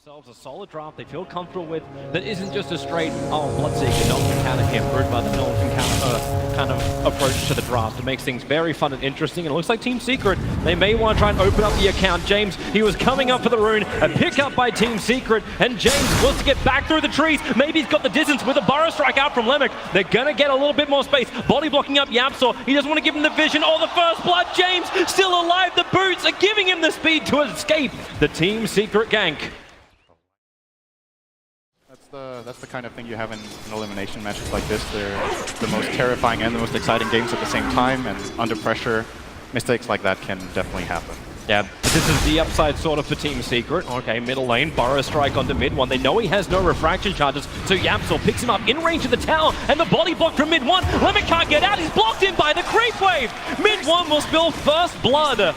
themselves a solid draft they feel comfortable with that isn't just a straight, oh, Bloodseeker, no one can counter him, rude by the no one can counter kind of approach to the draft. It makes things very fun and interesting, and it looks like Team Secret, they may want to try and open up the account. James, he was coming up for the rune, a pick up by Team Secret, and James wants to get back through the trees. Maybe he's got the distance with a burrow strike out from Lemic. They're gonna get a little bit more space. Body blocking up Yapsor. He doesn't want to give him the vision or the first blood. James still alive. The boots are giving him the speed to escape the Team Secret gank. That's the kind of thing you have in elimination matches like this. They're the most terrifying and the most exciting games at the same time, and under pressure, mistakes like that can definitely happen. Yeah, this is the upside sort of for Team Secret. Okay, middle lane, burrow strike onto mid one. They know he has no refraction charges, so Yapsor picks him up in range of the tower, and the body block from mid one. Lemon can't get out, he's blocked in by the creep wave. Mid one will spill first blood.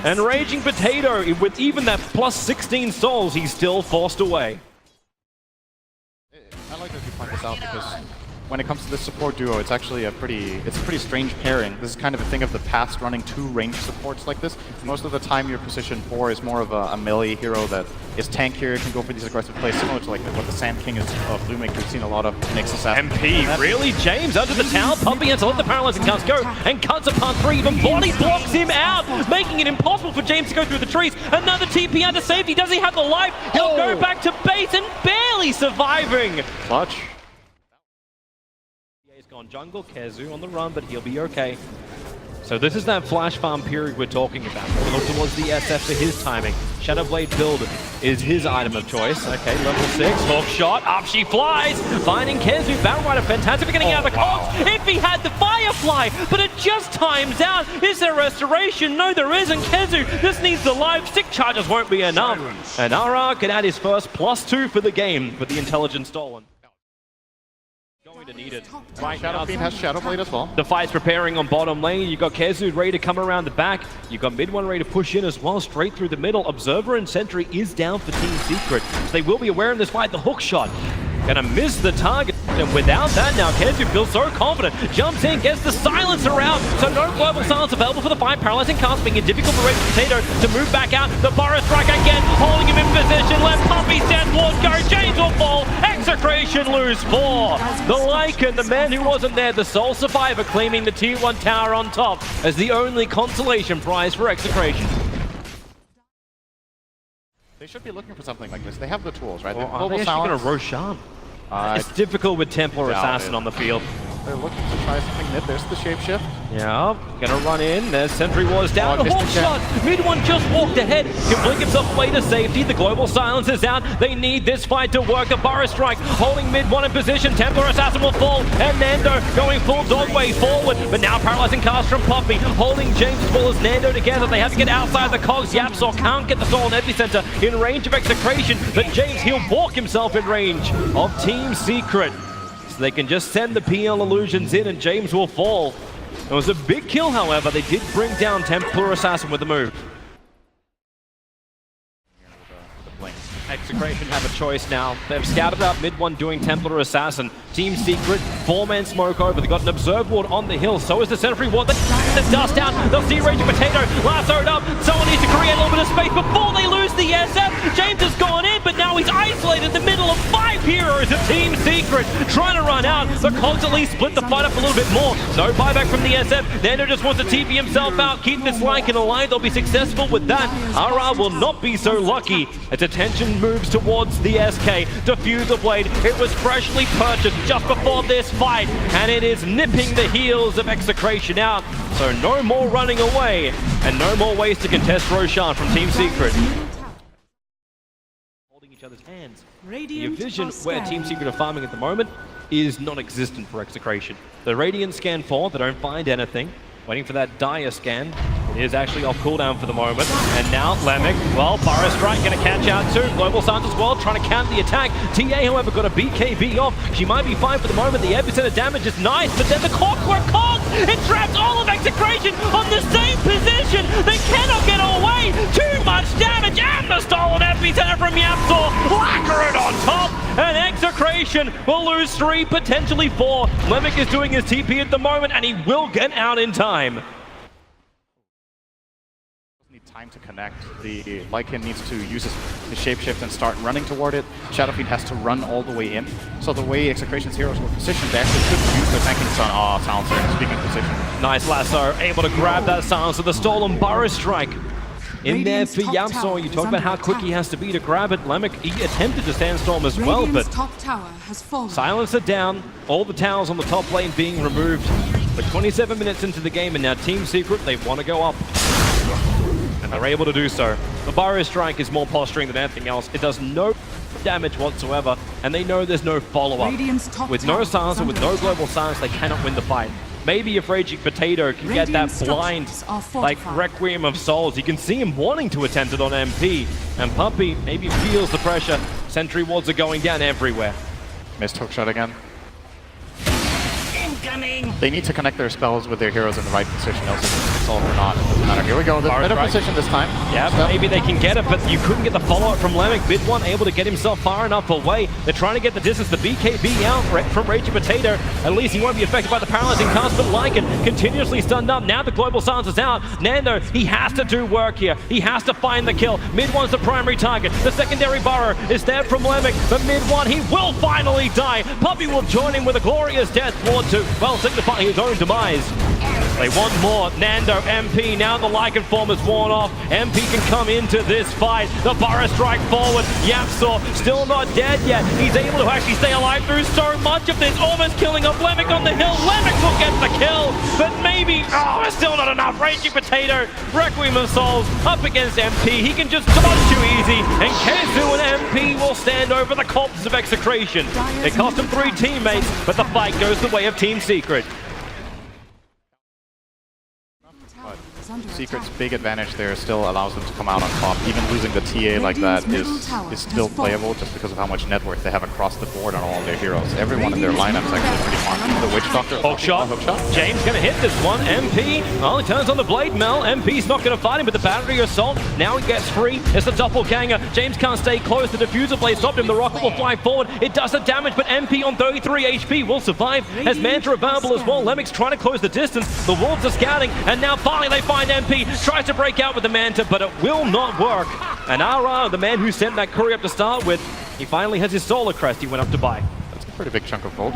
And Raging Potato, with even that plus 16 souls, he's still forced away. I like that you point this out because when it comes to this support duo, it's actually a pretty strange pairing. This is kind of a thing of the past, running two range supports like this. Most of the time your position 4 is more of a melee hero that is tankier, can go for these aggressive plays, similar to like what the Sand King is of Blue Make. We've seen a lot of Nyx Assassin. MP, really? James under the tower, pumping in to let the paralyzing cast go, and cuts apart 3, even body blocks him out, making it impossible for James to go through the trees. Another TP under safety, does he have the life? He'll go back to base and barely surviving. Clutch. He's gone jungle, Kezu on the run, but he'll be okay. So this is that flash farm period we're talking about. We look towards the SF for his timing. Shadowblade build is his item of choice. Okay, level 6, hook shot, up she flies, finding Kezu, Battle Rider, fantastic for getting out of the cogs. If he had the Firefly, but it just times out. Is there restoration? No, there isn't. Kezu just needs the live, stick charges won't be enough. And Ara can add his first +2 for the game with the intelligence stolen. To need it. Right Shadow Fiend has Shadowblade as well. The fight's preparing on bottom lane. You've got Kezu ready to come around the back. You've got mid one ready to push in as well, straight through the middle. Observer and Sentry is down for Team Secret. So they will be aware in this fight. The hook shot gonna miss the target. And without that now, Kezu feels so confident. Jumps in, gets the silencer out. So no global silence available for the fight. Paralyzing cast, making it difficult for Raging Potato to move back out. The burrow strike again, holding him in position. Let Puppy stand towards go. James will fall. XctN lose 4. The Lycan, the man who wasn't there, the sole survivor, claiming the tier 1 tower on top as the only consolation prize for XctN. They should be looking for something like this. They have the tools, right? Well, are they actually going to Roshan? It's difficult with Templar Assassin on the field. They're looking to try something mid. There's the shapeshift. Yeah, gonna run in. There's Sentry Wars down. The hook shot. Mid one just walked ahead. Can blink himself away to safety. The global silence is out. They need this fight to work. The burrow strike holding mid one in position. Templar Assassin will fall. And Nando going full dog way forward. But now paralyzing cast from Poppy. Holding James as well as Nando together. They have to get outside the cogs. Yapsor can't get the soul in Epicenter in range of XctN. But James, he'll walk himself in range of Team Secret. They can just send the PL illusions in and James will fall. It was a big kill, however. They did bring down Templar Assassin with the move. XctN have a choice now. They've scouted up mid one doing Templar Assassin. Team Secret, 4-man smoke over. They've got an Observe Ward on the hill. So is the Sentry Ward. The dust out. They'll see Raging Potato lassoed up. Someone needs to create a little bit of space before they lose the SF. James has gone in, but now he's isolated in the middle of 5 heroes of Team Secret. Trying to run out. The cogs at least split the fight up a little bit more. No buyback from the SF. Nando just wants to TP himself out. Keep this Lycan alive. They'll be successful with that. Ara will not be so lucky. Its attention moves towards the SK. Diffuser Blade. It was freshly purchased just before this fight, and it is nipping the heels of XctN out. So no more running away, and no more ways to contest Roshan from Team Secret. Holding each other's hands. The vision where Team Secret are farming at the moment is non-existent for XctN. The Radiant scan 4, they don't find anything. Waiting for that Dire scan. It is actually off cooldown for the moment. And now Lemic, well, burrow strike gonna catch out too. Global Silence as well, trying to counter the attack. TA, however, got a BKB off. She might be fine for the moment. The epicenter damage is nice, but then the Clockwork Cogs, it traps all of XctN on the same position. They cannot get away. Too much damage, and the stolen epicenter from Yapsor. Lacquer it on top, and XctN will lose 3, potentially 4. Lemic is doing his TP at the moment, and he will get out in time. time to connect. The Lycan needs to use his shapeshift and start running toward it. Shadowfiend has to run all the way in. So the way Execration's heroes were positioned, they actually couldn't use their tanking stun. Oh, Silencer, speaking of position. Nice lasso, able to grab that Silencer, the stolen Burrow Strike. In there for Yamsor, you talk about how quick he has to be to grab it. Lemic, he attempted to sandstorm as well, but top tower has fallen. Silencer down, all the towers on the top lane being removed. But 27 minutes into the game, and now Team Secret, they want to go up. And they're able to do so. The Burrow Strike is more posturing than anything else. It does no damage whatsoever, and they know there's no follow-up. With no Silencer, with no global silence, they cannot win the fight. Maybe if Raging Potato can get that blind, like Requiem of Souls, you can see him wanting to attempt it on MP. And Puppey maybe feels the pressure. Sentry wards are going down everywhere. Missed hookshot again. Incoming! They need to connect their spells with their heroes in the right position, else it's all or not. It doesn't matter. Here we go, the better position this time. Yeah, maybe they can get it, but you couldn't get the follow-up from Lemic. Mid one able to get himself far enough away. They're trying to get the distance. The BKB out from Raging Potato. At least he won't be affected by the paralyzing cast, but Lycan continuously stunned up. Now the global silence is out. Nando, he has to do work here. He has to find the kill. Mid one's the primary target. The secondary Burrow is there from Lemic, but Mid one, he will finally die. Puppey will join him with a glorious death ward to, well, signifying his own demise. They want more. Nando, MP, now the Lycan form is worn off. MP can come into this fight. The Burrow Strike forward. Yapsaw still not dead yet. He's able to actually stay alive through so much of this. Almost killing off Lemic on the hill. Lemic will get the kill, but maybe, oh, it's still not enough. Raging Potato, Requiem of Souls up against MP. He can just dodge too easy, and Kezu and MP will stand over the corpse of Execration. It cost him 3 teammates, but the fight goes the way of Team Secret. Secret's big advantage there still allows them to come out on top. Even losing the TA like that is still playable just because of how much net worth they have across the board on all their heroes. Everyone in their lineup is actually pretty fun. The Witch Doctor. Hookshot. James gonna hit this one. MP, well, he turns on the Blade Mel. MP's not gonna fight him with the Battery Assault. Now he gets free. It's the Doppelganger. James can't stay close. The Diffuser Blade stopped him. The rocket will fly forward. It does the damage, but MP on 33 HP will survive. Has Manta available as well. Lemic's trying to close the distance. The Wolves are scouting, and now finally they find MP. Tries to break out with the Manta, but it will not work. And RR, the man who sent that Curry up to start with, he finally has his Solar Crest he went up to buy. That's a pretty big chunk of gold.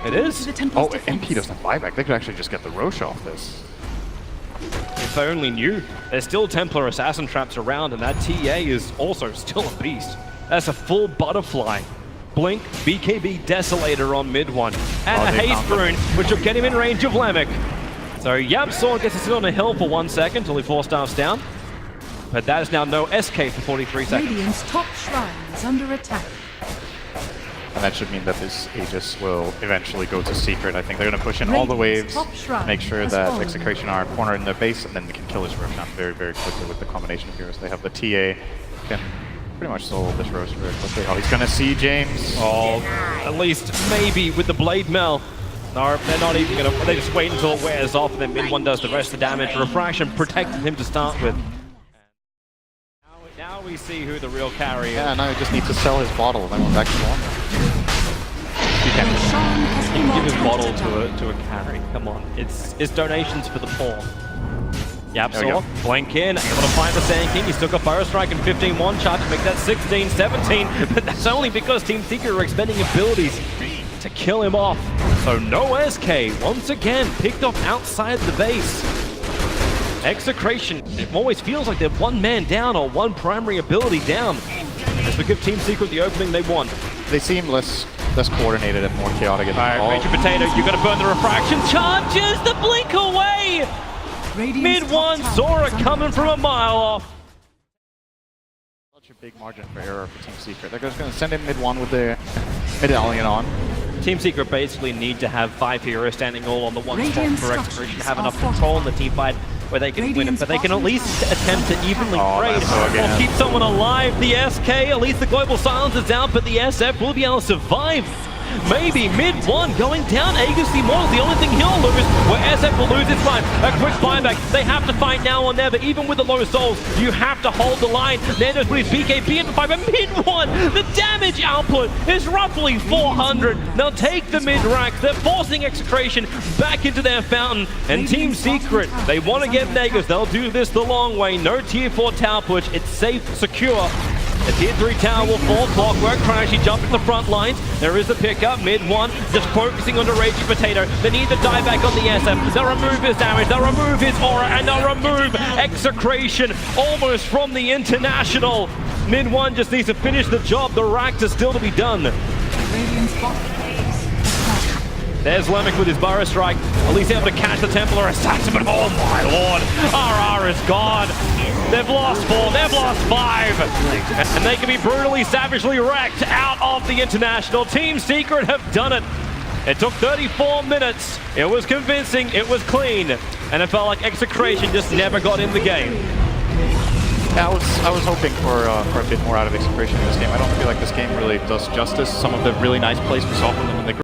It is. Oh, MP doesn't have buyback. They could actually just get the Roche off this. If they only knew. There's still Templar Assassin traps around, and that TA is also still a beast. That's a full butterfly. Blink, BKB Desolator on mid one. And a Haste Rune, which will get him in range of Lemic. So Yamsor gets to sit on a hill for 1 second until he 4-stars down. But that is now no SK for 43 seconds. Radiant's top shrine is under attack. And that should mean that this Aegis will eventually go to Secret. I think they're going to push in all the waves, make sure that Execration are cornered in their base, and then they can kill this Roshan very, very quickly with the combination of heroes. They have the TA, can pretty much solo this Rosh very quickly. Oh, he's going to see James. Oh, at least maybe with the Blade Mel. No, they're not even going to, they just wait until it wears off, and then mid one does the rest of the damage. Refraction protected him to start with. Now we see who the real carry is. Yeah, now he just needs to sell his bottle, and then we're back to normal. He can give his bottle to a carry. Come on, it's donations for the poor. Yapsaw, blink in, able to find the Sand King. He's took a Burrow Strike and 15-1 charge to make that 16-17, but that's only because Team Secret are expending abilities to kill him off. So no SK, once again, picked off outside the base. Execration, it always feels like they're one man down or one primary ability down. This will give Team Secret the opening they want. They seem less coordinated and more chaotic. Alright, Raging Potato, you gotta burn the refraction. Charges the blink away! Mid one, saw it coming from a mile off. Such a big margin for error for Team Secret. They're just gonna send in mid one with their medallion on. Team Secret basically need to have 5 heroes standing all on the one spot for Execration to have enough control in the team fight where they can win it, but they can at least attempt to evenly trade or keep someone alive. The SK, at least the global silence is out, but the SF will be able to survive. Maybe mid-1 going down. Aegis Immortal, the only thing he'll lose, where SF will lose its mind. A quick buyback. They have to fight now or never. Even with the low souls, you have to hold the line. Nando's put his BKB into 5, but mid-1, the damage output is roughly 400. They'll take the mid-rack. They're forcing Execration back into their fountain. And Team Secret, they want to get Negus. They'll do this the long way. No tier 4 tower push. It's safe, secure. The tier 3 tower will fall. Clockwork trying to actually jump in the front lines. There is a pickup. Mid-1 just focusing on the Raging Potato. They need to die back on the SF. They'll remove his damage. They'll remove his aura. And they'll remove Execration almost from the International. Mid-1 just needs to finish the job. The racks are still to be done. Radiant's bottom base attack. There's Lemic with his Burrow Strike. At least able to catch the Templar Assassin, but oh my lord, RR is gone. They've lost 4, they've lost 5. And they can be brutally, savagely wrecked out of the International. Team Secret have done it. It took 34 minutes. It was convincing, it was clean. And it felt like Execration just never got in the game. Yeah, I was hoping for a bit more out of Execration in this game. I don't feel like this game really does justice some of the really nice plays we saw from them in the